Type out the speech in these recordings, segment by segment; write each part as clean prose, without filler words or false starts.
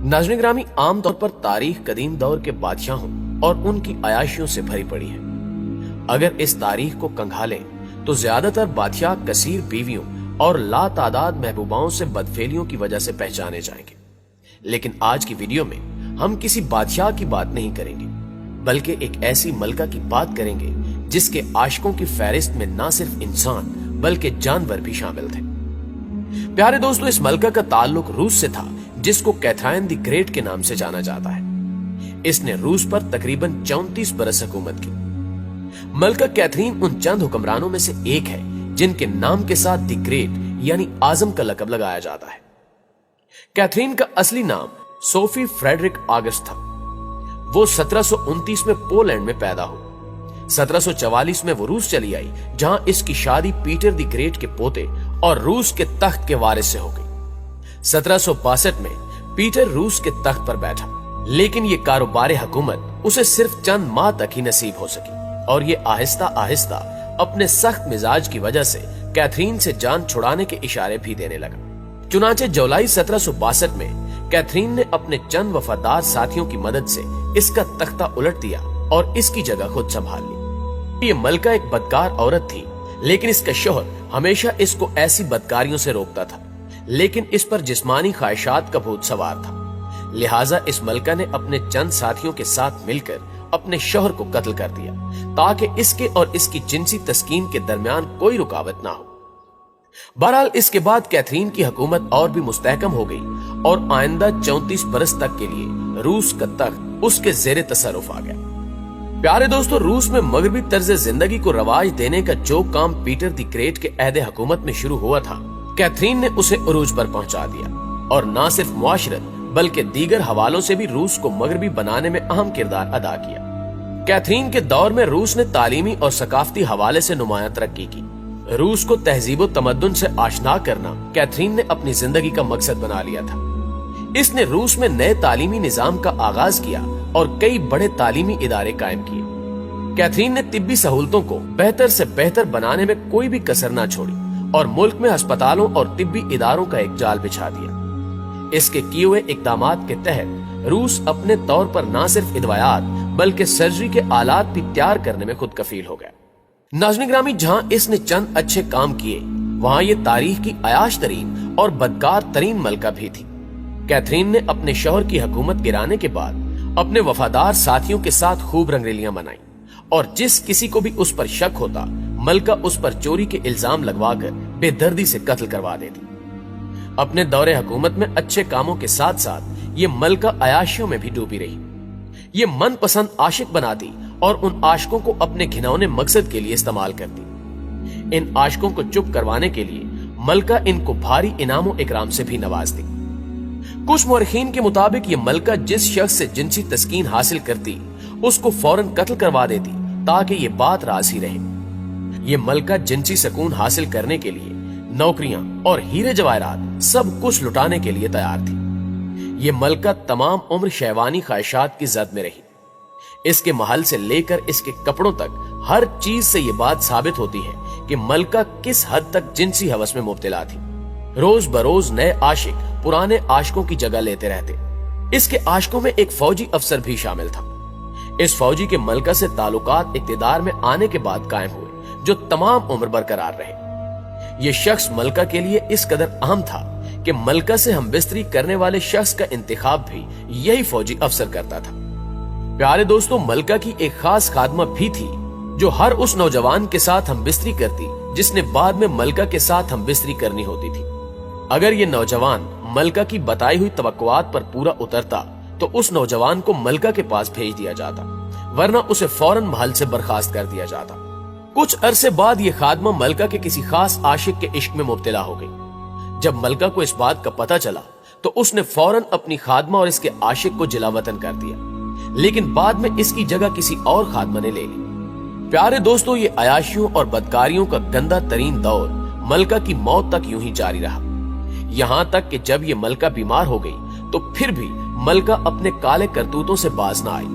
नाज़रीन ग्रामी, आम तौर पर तारीख कदीम दौर के बादशाहों और उनकी अयाशियों से भरी पड़ी है। अगर इस तारीख को कंघालें तो ज्यादातर बादशाह कसीर बीवियों और लातादाद महबूबाओं से बदफेलियों की वजह से पहचाने जाएंगे। लेकिन आज की वीडियो में हम किसी बादशाह की बात नहीं करेंगे, बल्कि एक ऐसी मलका की बात करेंगे जिसके आशिकों की फहरिस्त में न सिर्फ इंसान बल्कि जानवर भी शामिल थे। प्यारे दोस्तों, इस मलका का ताल्लुक रूस से था, जिसको कैथरीन द ग्रेट के नाम से जाना जाता है। इसने रूस पर तकरीबन 34 बरस हुकूमत की। मलका कैथरीन उन चंद हुक्मरानों में से एक है जिनके नाम के साथ द ग्रेट यानी आजम का लकब लगाया जाता है। कैथरीन का असली नाम सोफी फ्रेडरिक ऑगस्ट था। वो 1729 में पोलैंड में पैदा हुई। 1744 में वो रूस चली आई, जहां इसकी शादी पीटर द ग्रेट के पोते और रूस के तख्त के वारिस से हो गई। 1762 में पीटर रूस के तख्त पर बैठा, लेकिन ये कारोबार हुकूमत उसे सिर्फ चंद माह तक ही नसीब हो सकी और ये आहिस्ता आहिस्ता अपने सख्त मिजाज की वजह से कैथरीन से जान छुड़ाने के इशारे भी देने लगा। चुनाचे जुलाई 1762 में कैथरीन ने अपने चंद वफादार साथियों की मदद से इसका तख्ता उलट दिया और इसकी जगह खुद संभाल ली। ये मलका एक बदकार औरत थी, लेकिन इसका शौहर हमेशा इसको ऐसी बदकारियों से रोकता था, लेकिन इस पर जिस्मानी ख्वाहिशात का भूत सवार था। लिहाजा इस मलका ने अपने चंद साथियों के साथ मिलकर अपने शौहर को कत्ल कर दिया, ताकि इसके और इसकी जिनसी तस्कीन के दरमियान कोई रुकावट ना हो। बहरहाल इसके बाद कैथरीन की हुकूमत और भी मुस्तहकम हो गई और आइंदा 34 बरस तक के लिए रूस का तख्त उसके जेरे तसर्रुफ आ गया। प्यारे दोस्तों, रूस में मगरबी तर्ज जिंदगी को रवाज देने का जो काम पीटर द ग्रेट के अहद हुकूमत में शुरू हुआ था, कैथरीन ने उसे उरूज पर पहुंचा दिया और न सिर्फ मुआशरत बल्कि दीगर हवालों से भी रूस को मगरबी बनाने में अहम किरदार अदा किया। कैथरीन के दौर में रूस ने तालीमी और सकाफती हवाले से नुमायां तरक्की की। रूस को तहजीब व तमद्दुन से आशना करना कैथरीन ने अपनी जिंदगी का मकसद बना लिया था। इसने रूस में नए तालीमी निजाम का आगाज किया और कई बड़े तालीमी इदारे कायम किए। कैथरीन ने तिब्बी सहूलतों को बेहतर से बेहतर बनाने में कोई भी कसर न छोड़ी और मुल्क में अस्पतालों और तिब्बी इदारों का एक जाल बिछा दिया। इसके किए हुए इकदामात के तहत रूस अपने तौर पर न सिर्फ इदवायात बल्कि सर्जरी के आलात भी तैयार करने में खुद कफील हो गया। नाज़रीन ग्रामी, जहां इसने चंद अच्छे काम किए, वहां ये तारीख की अयाश तरीन और बदकार तरीन मलका भी थी। कैथरीन ने अपने शौहर की हुकूमत गिराने के बाद अपने वफादार साथियों के साथ खूब रंगरेलियां मनाई और जिस किसी को भी उस पर शक होता, मलका उस पर चोरी के इल्जाम लगवाकर बेदर्दी से कत्ल करवा देती। अपने दौरे हुकूमत में अच्छे कामों के साथ साथ ये मलका अयाशियों में भी डूबी रही। ये मनपसंद आशिक बनाती और उन आशिकों को अपने घिनौने मकसद के लिए इस्तेमाल करती। इन आशिकों को चुप करवाने के लिए मलका इनको भारी इनामों इकराम से भी नवाजती। कुछ मुअर्रिखीन के मुताबिक ये मलका जिस शख्स से जिनसी तस्कीन हासिल करती, उसको फौरन कत्ल करवा देती, ताकि ये बात राज ही रहे। ये मलका जिनसी सुकून हासिल करने के लिए नौकरियां और हीरे जवाहरात सब कुछ लुटाने के लिए तैयार थी। ये मलका तमाम उम्र शहवानी ख्वाहिशात की जद में रही। इसके महल से लेकर इसके कपड़ों तक हर चीज से ये बात साबित होती है कि मलका किस हद तक जिनसी हवस में मुब्तला थी। रोज बरोज नए आशिक पुराने आशिकों की जगह लेते रहते। इसके आशिकों में एक फौजी अफसर भी शामिल था। इस फौजी के मलका से ताल्लुकात इक्तिदार में आने के बाद कायम हुए, जो तमाम उम्र बरकरार रहे। ये शख्स मलका के लिए इस कदर अहम था कि मलका से हमबिस्तरी करने वाले शख्स का इंतखाब भी यही फौजी अफसर करता था। प्यारे दोस्तों, मलका की एक खास खादमा भी थी जो हर उस नौजवान के साथ हमबिस्तरी करती जिसने बाद में मलका के साथ हमबिस्तरी करनी होती थी। अगर ये नौजवान मलका की बताई हुई तवक्कुआत पर पूरा उतरता तो उस नौजवान को मलका के पास भेज दिया जाता, वरना उसे फौरन महल से बर्खास्त कर दिया जाता। कुछ अरसे बाद ये खादमा मलका के किसी खास आशिक के इश्क में मुब्तला हो गई। जब मलका को इस बात का पता चला तो उसने फौरन अपनी खादमा और इसके आशिक को जिलावतन कर दिया, लेकिन बाद में इसकी जगह किसी और खादमा ने ले ली। प्यारे दोस्तों, ये अयाशियों और बदकारियों का गंदा तरीन दौर मलका की मौत तक यूं ही जारी रहा। यहां तक कि जब ये मलका बीमार हो गई तो फिर भी मलका अपने काले करतूतों से बाज न आई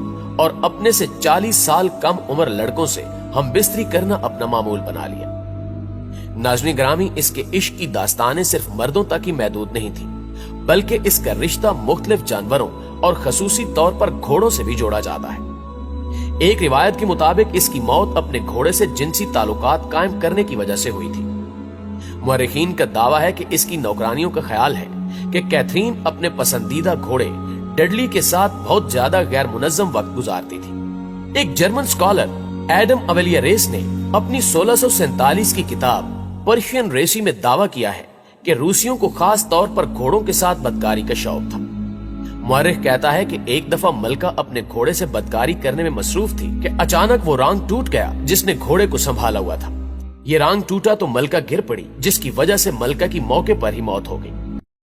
और अपने से 40 साल कम उम्र लड़कों से हमबिस्तरी करना अपना मामूल बना लिया। नाज़रीन ग्रामी, इसके इश्क की दास्तानें सिर्फ मर्दों तक ही महदूद नहीं थी, बल्कि इसका रिश्ता मुख्तलिफ जानवरों और खसूसी तौर पर घोड़ों से भी जोड़ा जाता है। एक रिवायत के मुताबिक इसकी मौत अपने घोड़े से जिनसी ताल्लुकात कायम करने की वजह से हुई थी। मुअर्रिखीन का दावा है कि इसकी नौकरानियों का ख्याल है कि कैथरीन अपने पसंदीदा घोड़े डडली के साथ बहुत ज्यादा गैर मुनज़्ज़म वक्त गुजारती थी। एक जर्मन स्कॉलर एडम अवेलियरेस ने अपनी 1647 की किताब पर्शियन रेसी में दावा किया है कि रूसियों को खास तौर पर घोड़ों के साथ बदकारी का शौक था। मुअर्रिख कहता है कि एक दफा मलका अपने घोड़े से बदकारी करने में मसरूफ थी कि अचानक वो रांग टूट गया जिसने घोड़े को संभाला हुआ था। ये रांग टूटा तो मलका गिर पड़ी, जिसकी वजह से मलका की मौके पर ही मौत हो गई।